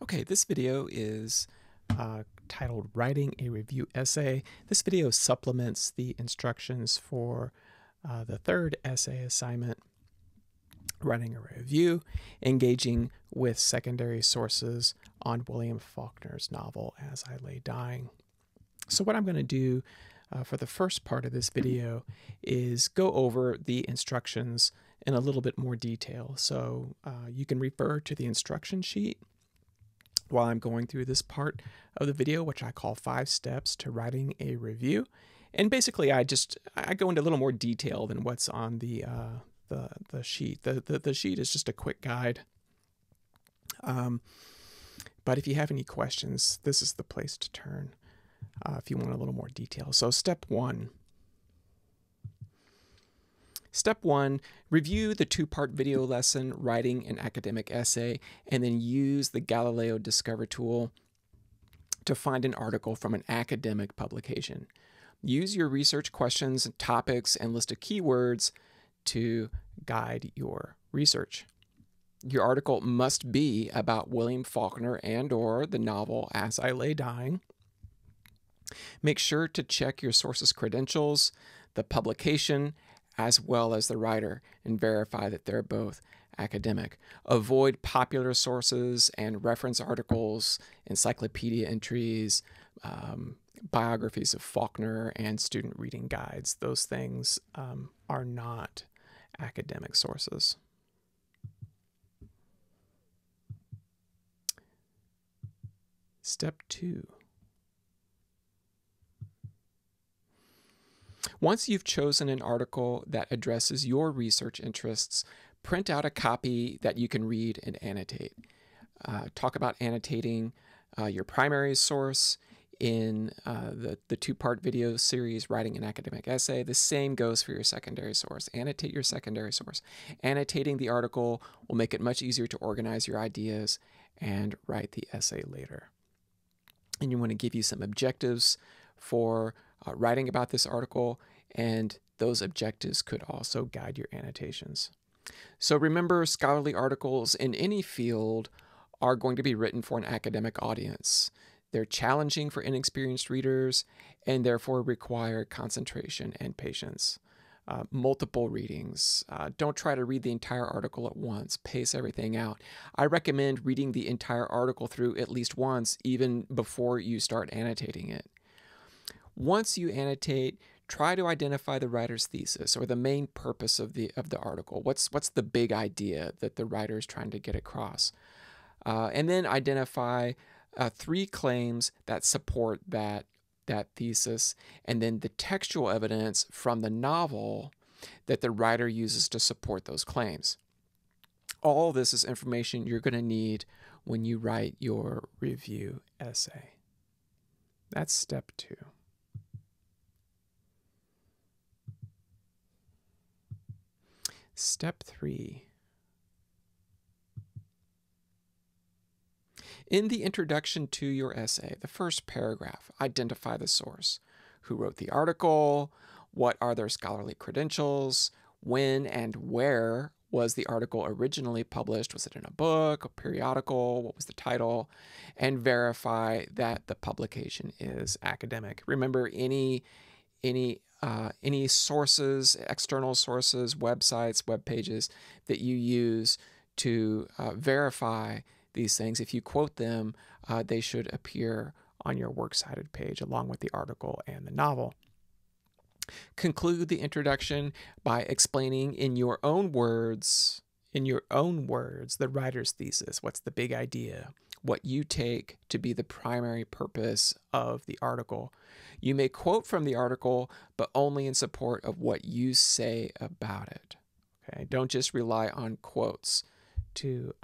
Okay, this video is titled Writing a Review Essay. This video supplements the instructions for the third essay assignment, Writing a Review, engaging with secondary sources on William Faulkner's novel As I Lay Dying. So what I'm going to do for the first part of this video is go over the instructions in a little bit more detail. So you can refer to the instruction sheet while I'm going through this part of the video, which I call 5 steps to writing a review. And basically I go into a little more detail than what's on the sheet. The sheet is just a quick guide. But if you have any questions, this is the place to turn if you want a little more detail. So step 1. Step 1, review the 2-part video lesson, Writing an Academic Essay, and then use the Galileo Discover tool to find an article from an academic publication. Use your research questions and topics and list of keywords to guide your research. Your article must be about William Faulkner and/or the novel As I Lay Dying. Make sure to check your source's credentials, the publication, as well as the writer, and verify that they're both academic. Avoid popular sources and reference articles, encyclopedia entries, biographies of Faulkner, and student reading guides. Those things are not academic sources. Step 2. Once you've chosen an article that addresses your research interests, print out a copy that you can read and annotate. Talk about annotating your primary source in the 2-part video series, Writing an Academic Essay. The same goes for your secondary source. Annotate your secondary source. Annotating the article will make it much easier to organize your ideas and write the essay later. And you want to give you some objectives for writing about this article, and those objectives could also guide your annotations. So remember, scholarly articles in any field are going to be written for an academic audience. They're challenging for inexperienced readers and therefore require concentration and patience. Multiple readings. Don't try to read the entire article at once. Pace everything out. I recommend reading the entire article through at least once, even before you start annotating it. Once you annotate, try to identify the writer's thesis or the main purpose of the article. What's the big idea that the writer is trying to get across? And then identify 3 claims that support that thesis, and then the textual evidence from the novel that the writer uses to support those claims. All this is information you're going to need when you write your review essay. That's step 2. Step 3. In the introduction to your essay, the first paragraph, identify the source. Who wrote the article? What are their scholarly credentials? When and where was the article originally published? Was it in a book, a periodical? What was the title? And verify that the publication is academic. Remember, any sources, external sources, websites, web pages that you use to verify these things, if you quote them, they should appear on your works cited page along with the article and the novel. Conclude the introduction by explaining in your own words, the writer's thesis. What's the big idea? What you take to be the primary purpose of the article. You may quote from the article, but only in support of what you say about it. Okay, don't just rely on quotes to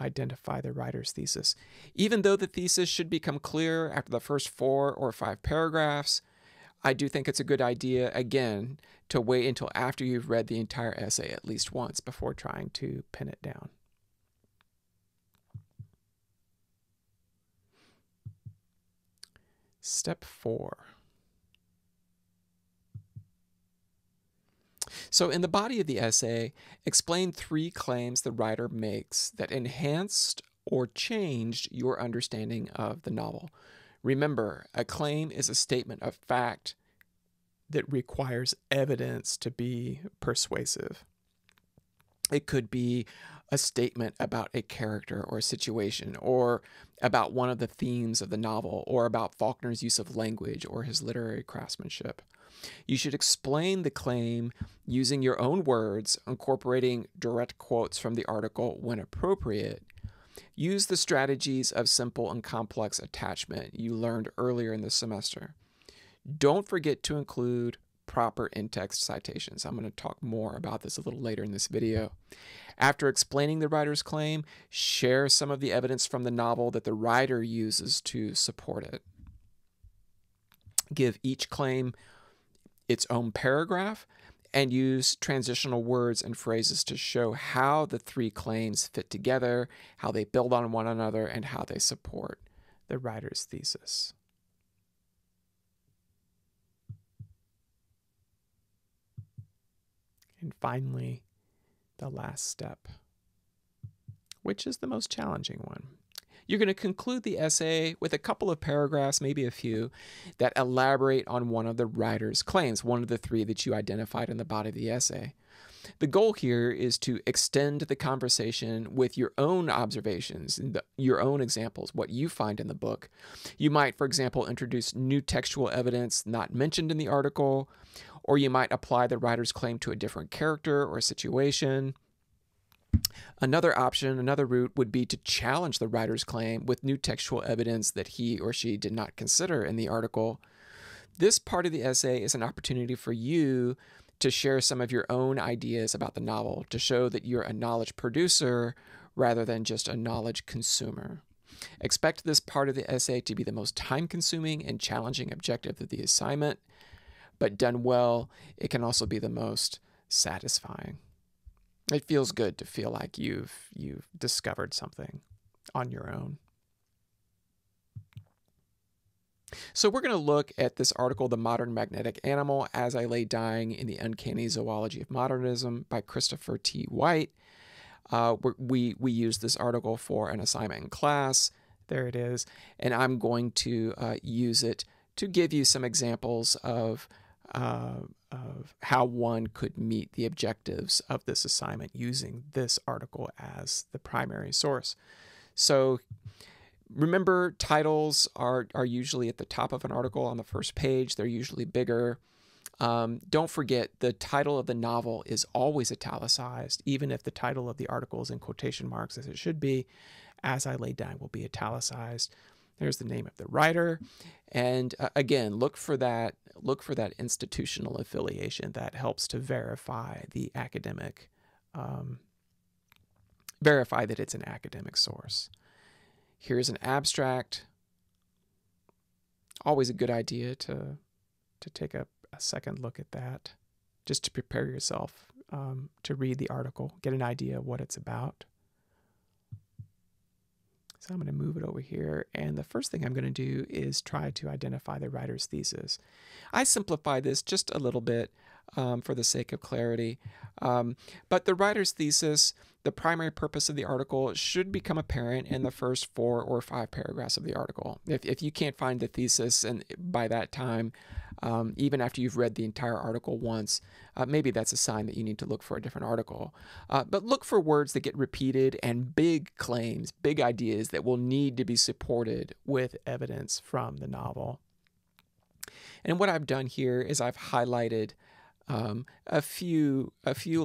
identify the writer's thesis. Even though the thesis should become clear after the first 4 or 5 paragraphs, I do think it's a good idea, again, to wait until after you've read the entire essay at least once before trying to pin it down. Step 4. So in the body of the essay, explain 3 claims the writer makes that enhanced or changed your understanding of the novel. Remember, a claim is a statement of fact that requires evidence to be persuasive. It could be a statement about a character or a situation, or about one of the themes of the novel, or about Faulkner's use of language or his literary craftsmanship. You should explain the claim using your own words, incorporating direct quotes from the article when appropriate. Use the strategies of simple and complex attachment you learned earlier in the semester. Don't forget to include proper in-text citations. I'm going to talk more about this a little later in this video. After explaining the writer's claim, share some of the evidence from the novel that the writer uses to support it. Give each claim its own paragraph and use transitional words and phrases to show how the three claims fit together, how they build on one another, and how they support the writer's thesis. And finally, the last step, which is the most challenging one. You're going to conclude the essay with a couple of paragraphs, maybe a few, that elaborate on one of the writer's claims, one of the three that you identified in the body of the essay. The goal here is to extend the conversation with your own observations, your own examples, what you find in the book. You might, for example, introduce new textual evidence not mentioned in the article, or you might apply the writer's claim to a different character or situation. Another option, another route would be to challenge the writer's claim with new textual evidence that he or she did not consider in the article. This part of the essay is an opportunity for you to share some of your own ideas about the novel, to show that you're a knowledge producer rather than just a knowledge consumer. Expect this part of the essay to be the most time-consuming and challenging objective of the assignment, but done well, it can also be the most satisfying. It feels good to feel like you've discovered something on your own. So we're going to look at this article, The Modern Magnetic Animal, As I Lay Dying in the Uncanny Zoology of Modernism by Christopher T. White. We used this article for an assignment in class. There it is. And I'm going to use it to give you some examples of how one could meet the objectives of this assignment using this article as the primary source. So remember, titles are usually at the top of an article on the first page. They're usually bigger. Don't forget, the title of the novel is always italicized, even if the title of the article is in quotation marks, as it should be. As I Lay Dying will be italicized. There's the name of the writer. And again, look for that institutional affiliation that helps to verify the academic, verify that it's an academic source. Here's an abstract. Always a good idea to take a second look at that, just to prepare yourself to read the article, get an idea of what it's about. So I'm going to move it over here, and the first thing I'm going to do is try to identify the writer's thesis. I simplify this just a little bit for the sake of clarity, but the writer's thesis, the primary purpose of the article, should become apparent in the first 4 or 5 paragraphs of the article. If you can't find the thesis, and by that time, even after you've read the entire article once, maybe that's a sign that you need to look for a different article. But look for words that get repeated and big claims, big ideas that will need to be supported with evidence from the novel. And what I've done here is I've highlighted a few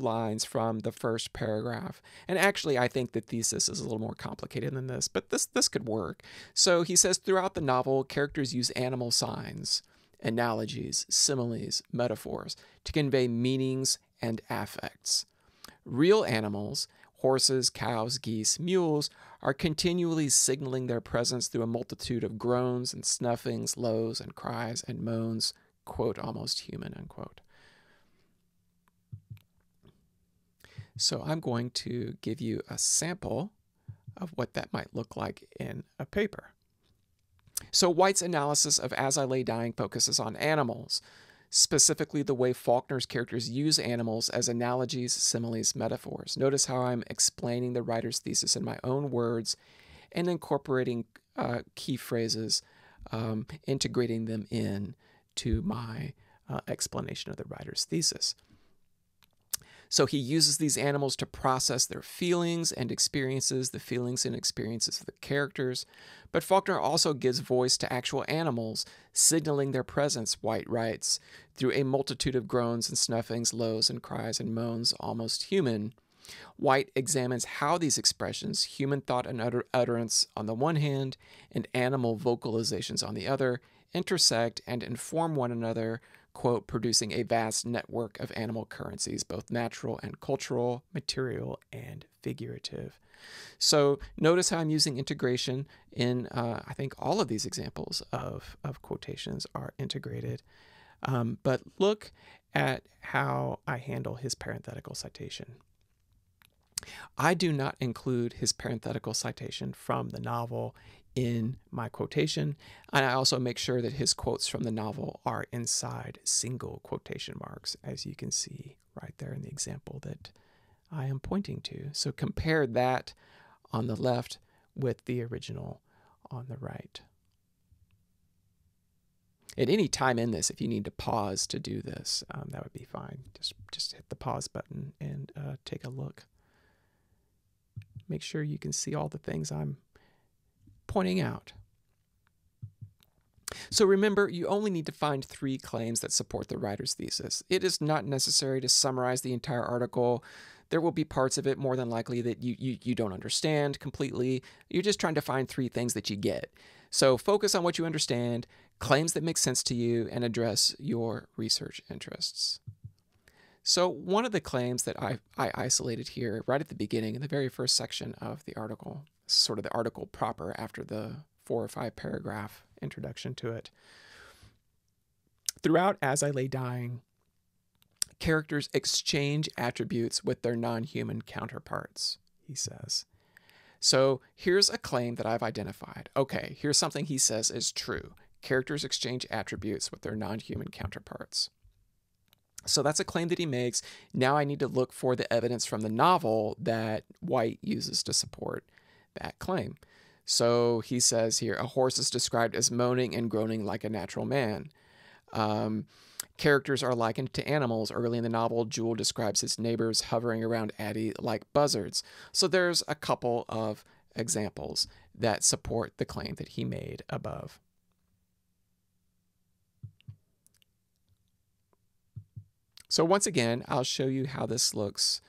lines from the first paragraph. And actually, I think the thesis is a little more complicated than this, but this could work. So he says, throughout the novel, characters use animal signs, analogies, similes, metaphors to convey meanings and affects. Real animals, horses, cows, geese, mules, are continually signaling their presence through a multitude of groans and snuffings, lows and cries and moans, quote, almost human, unquote. So I'm going to give you a sample of what that might look like in a paper. So White's analysis of As I Lay Dying focuses on animals, specifically the way Faulkner's characters use animals as analogies, similes, metaphors. Notice how I'm explaining the writer's thesis in my own words and incorporating key phrases, integrating them in to my explanation of the writer's thesis. So he uses these animals to process their feelings and experiences, the feelings and experiences of the characters. But Faulkner also gives voice to actual animals, signaling their presence, White writes, through a multitude of groans and snuffings, lows and cries and moans, almost human. White examines how these expressions, human thought and utterance on the one hand, and animal vocalizations on the other, intersect and inform one another, quote, producing a vast network of animal currencies, both natural and cultural, material and figurative. So notice how I'm using integration in, I think all of these examples of quotations are integrated. But look at how I handle his parenthetical citation. I do not include his parenthetical citation from the novel in my quotation, and I also make sure that his quotes from the novel are inside single quotation marks, as you can see right there in the example that I am pointing to. So compare that on the left with the original on the right. At any time in this, if you need to pause to do this, that would be fine. Just hit the pause button and take a look. Make sure you can see all the things I'm pointing out. So remember, you only need to find 3 claims that support the writer's thesis. It is not necessary to summarize the entire article. There will be parts of it more than likely that you don't understand completely. You're just trying to find 3 things that you get. So focus on what you understand, claims that make sense to you, and address your research interests. So one of the claims that I isolated here right at the beginning in the very first section of the article, sort of the article proper after the 4 or 5 paragraph introduction to it. Throughout As I Lay Dying, characters exchange attributes with their non-human counterparts, he says. So here's a claim that I've identified. Okay, here's something he says is true. Characters exchange attributes with their non-human counterparts. So that's a claim that he makes. Now I need to look for the evidence from the novel that White uses to support that claim. So he says here, a horse is described as moaning and groaning like a natural man. Characters are likened to animals. Early in the novel, Jewel describes his neighbors hovering around Addie like buzzards. So there's a couple of examples that support the claim that he made above. So once again, I'll show you how this looks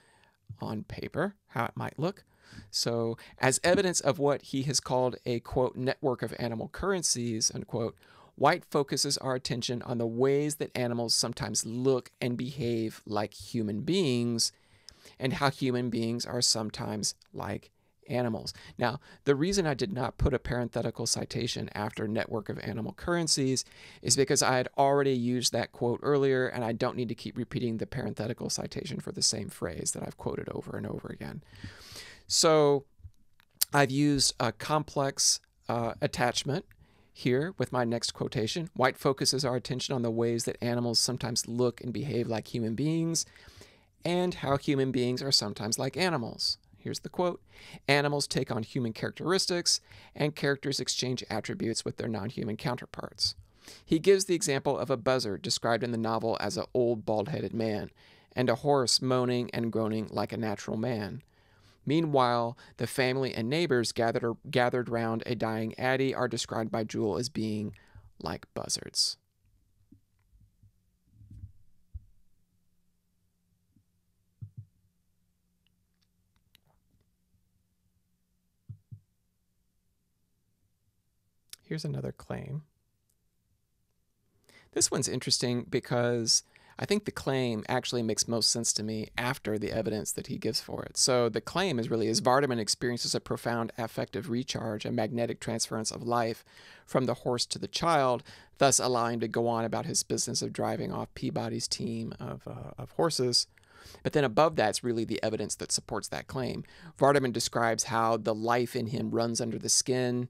on paper, how it might look. So as evidence of what he has called a, quote, network of animal currencies, unquote, White focuses our attention on the ways that animals sometimes look and behave like human beings and how human beings are sometimes like animals. Now, the reason I did not put a parenthetical citation after network of animal currencies is because I had already used that quote earlier, and I don't need to keep repeating the parenthetical citation for the same phrase that I've quoted over and over again. So I've used a complex attachment here with my next quotation. White focuses our attention on the ways that animals sometimes look and behave like human beings and how human beings are sometimes like animals. Here's the quote. Animals take on human characteristics, and characters exchange attributes with their non-human counterparts. He gives the example of a buzzard described in the novel as an old bald-headed man, and a horse moaning and groaning like a natural man. Meanwhile, the family and neighbors gathered round a dying Addie are described by Jewel as being like buzzards. Here's another claim. This one's interesting because I think the claim actually makes most sense to me after the evidence that he gives for it. So the claim is really, as Vardaman experiences a profound affective recharge, a magnetic transference of life from the horse to the child, thus allowing him to go on about his business of driving off Peabody's team of horses. But then above that's really the evidence that supports that claim. Vardaman describes how the life in him runs under the skin,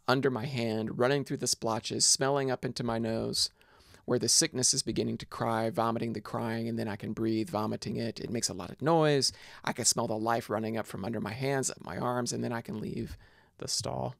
under my hand, running through the splotches, smelling up into my nose, where the sickness is beginning to cry, vomiting the crying, and then I can breathe, vomiting it. It makes a lot of noise. I can smell the life running up from under my hands, up my arms, and then I can leave the stall.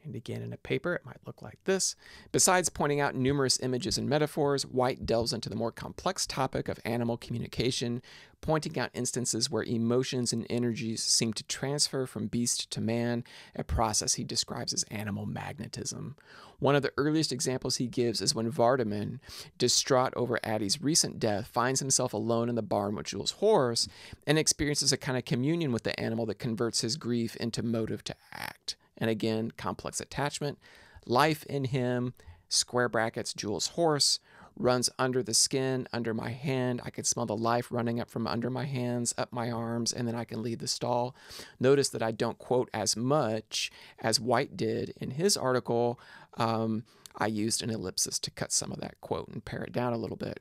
And again, in a paper, it might look like this. Besides pointing out numerous images and metaphors, White delves into the more complex topic of animal communication, pointing out instances where emotions and energies seem to transfer from beast to man, a process he describes as animal magnetism. One of the earliest examples he gives is when Vardaman, distraught over Addie's recent death, finds himself alone in the barn with Jules' horse and experiences a kind of communion with the animal that converts his grief into motive to act. And again, complex attachment. Life in him, square brackets, Jules' horse, runs under the skin, under my hand. I can smell the life running up from under my hands, up my arms, and then I can leave the stall. Notice that I don't quote as much as White did in his article. I used an ellipsis to cut some of that quote and pare it down a little bit.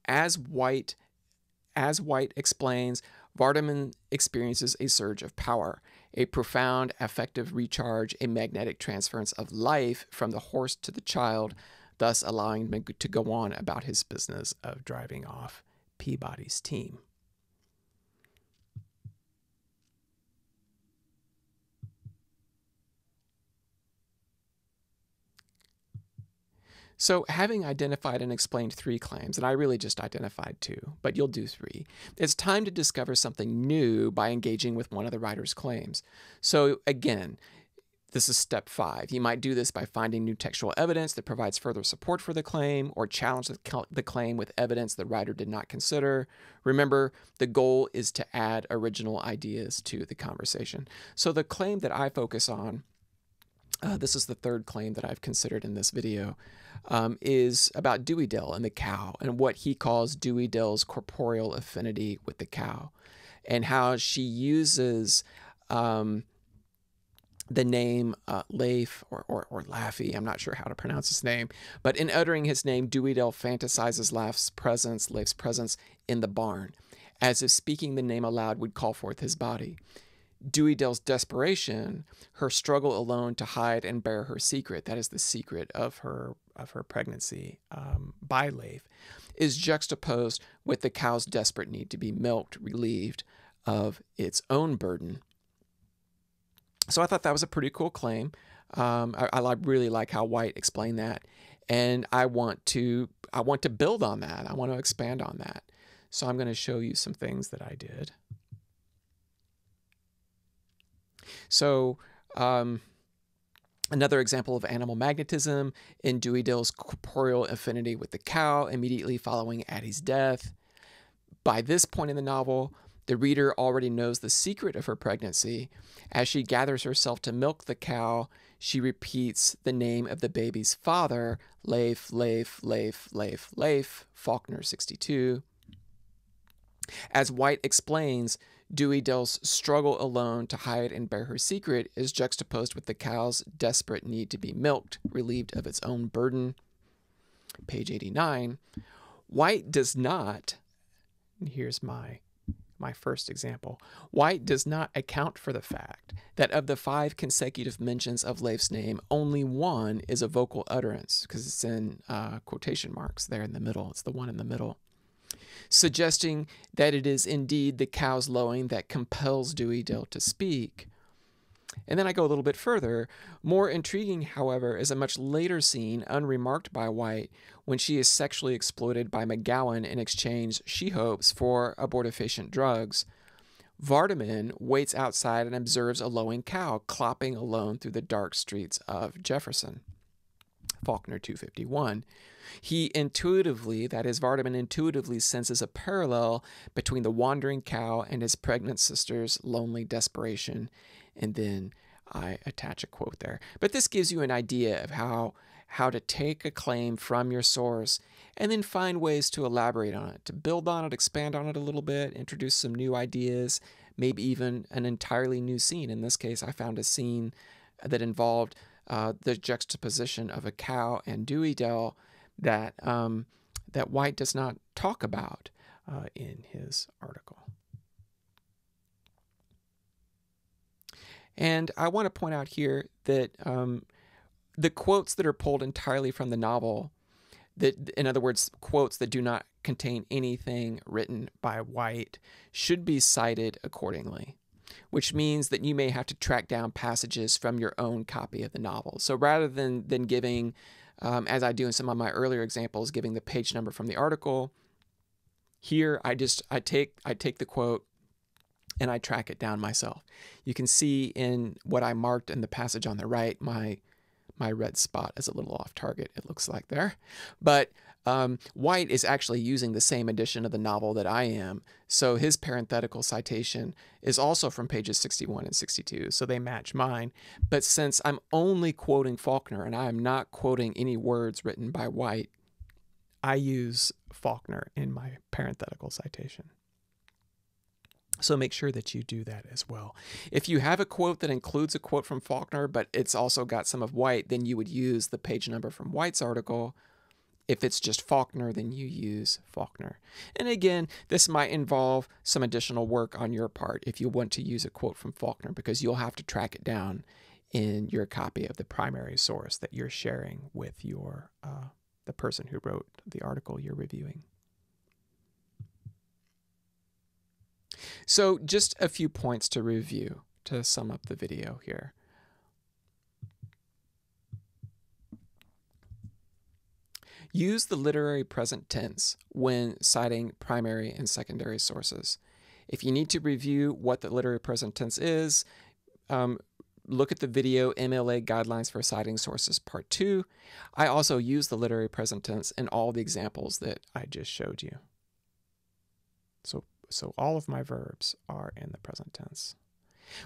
As White explains, Vardaman experiences a surge of power, a profound affective recharge, a magnetic transference of life from the horse to the child, thus allowing him to go on about his business of driving off Peabody's team. So having identified and explained 3 claims, and I really just identified 2, but you'll do 3, it's time to discover something new by engaging with one of the writer's claims. So again, this is step 5. You might do this by finding new textual evidence that provides further support for the claim, or challenge the claim with evidence the writer did not consider. Remember, the goal is to add original ideas to the conversation. So the claim that I focus on, this is the 3rd claim that I've considered in this video, is about Dewey Dill and the cow, and what he calls Dewey Dill's corporeal affinity with the cow, and how she uses the name Leif or Laffy. I'm not sure how to pronounce his name, but in uttering his name, Dewey Dill fantasizes Leif's presence in the barn, as if speaking the name aloud would call forth his body. Dewey Dill's desperation, her struggle alone to hide and bear her secret, that is the secret of her pregnancy by Leif, is juxtaposed with the cow's desperate need to be milked, relieved of its own burden. So I thought that was a pretty cool claim. I really like how White explained that, and I want to build on that. I want to expand on that. So I'm going to show you some things that I did. So another example of animal magnetism in Dewey Dill's corporeal affinity with the cow immediately following Addie's death. By this point in the novel, the reader already knows the secret of her pregnancy. As she gathers herself to milk the cow, she repeats the name of the baby's father, Leif, Leif, Leif, Leif, Leif, Faulkner 62. As White explains, Dewey Dill's struggle alone to hide and bear her secret is juxtaposed with the cow's desperate need to be milked, relieved of its own burden. Page 89. White does not, and here's my first example, White does not account for the fact that of the 5 consecutive mentions of Leif's name, only one is a vocal utterance, because it's in quotation marks there in the middle. It's the one in the middle, suggesting that it is indeed the cow's lowing that compels Dewey Dill to speak. And then I go a little bit further. More intriguing, however, is a much later scene, unremarked by White, when she is sexually exploited by McGowan in exchange, she hopes, for abortifacient drugs. Vardaman waits outside and observes a lowing cow clopping alone through the dark streets of Jefferson. Faulkner 251. He intuitively, that is, Vardaman intuitively senses a parallel between the wandering cow and his pregnant sister's lonely desperation. And then I attach a quote there. But this gives you an idea of how to take a claim from your source and then find ways to elaborate on it, to build on it, expand on it a little bit, introduce some new ideas, maybe even an entirely new scene. In this case, I found a scene that involved the juxtaposition of a cow and Dewey Dill that White does not talk about in his article. And I want to point out here that the quotes that are pulled entirely from the novel in other words, quotes that do not contain anything written by White should be cited accordingly, which means that you may have to track down passages from your own copy of the novel. So rather than giving, as I do in some of my earlier examples, giving the page number from the article, here I take the quote and I track it down myself. You can see in what I marked in the passage on the right, my red spot is a little off target, it looks like there. But White is actually using the same edition of the novel that I am, so his parenthetical citation is also from pages 61 and 62, so they match mine. But since I'm only quoting Faulkner and I am not quoting any words written by White, I use Faulkner in my parenthetical citation. So make sure that you do that as well. If you have a quote that includes a quote from Faulkner, but it's also got some of White, then you would use the page number from White's article. If it's just Faulkner, then you use Faulkner. And again, this might involve some additional work on your part if you want to use a quote from Faulkner, because you'll have to track it down in your copy of the primary source that you're sharing with your the person who wrote the article you're reviewing. So just a few points to review to sum up the video here. Use the literary present tense when citing primary and secondary sources. If you need to review what the literary present tense is, look at the video MLA Guidelines for Citing Sources Part 2. I also use the literary present tense in all the examples that I just showed you. So all of my verbs are in the present tense.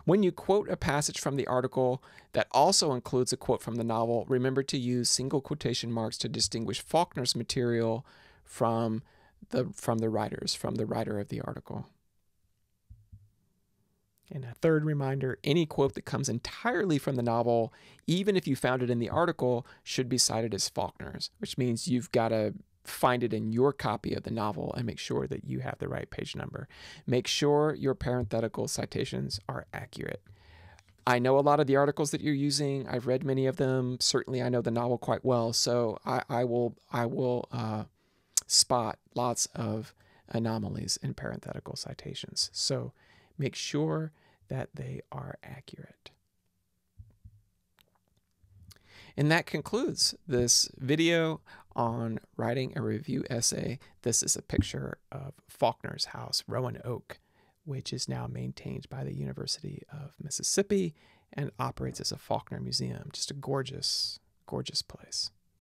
When you quote a passage from the article that also includes a quote from the novel, remember to use single quotation marks to distinguish Faulkner's material from the writer of the article. And a third reminder, any quote that comes entirely from the novel, even if you found it in the article, should be cited as Faulkner's, which means you've got to find it in your copy of the novel and make sure that you have the right page number. Make sure your parenthetical citations are accurate. I know a lot of the articles that you're using. I've read many of them. Certainly I know the novel quite well, so I will spot lots of anomalies in parenthetical citations. So make sure that they are accurate. And that concludes this video on writing a review essay. This is a picture of Faulkner's house, Roanoke, which is now maintained by the University of Mississippi and operates as a Faulkner museum. Just a gorgeous, gorgeous place.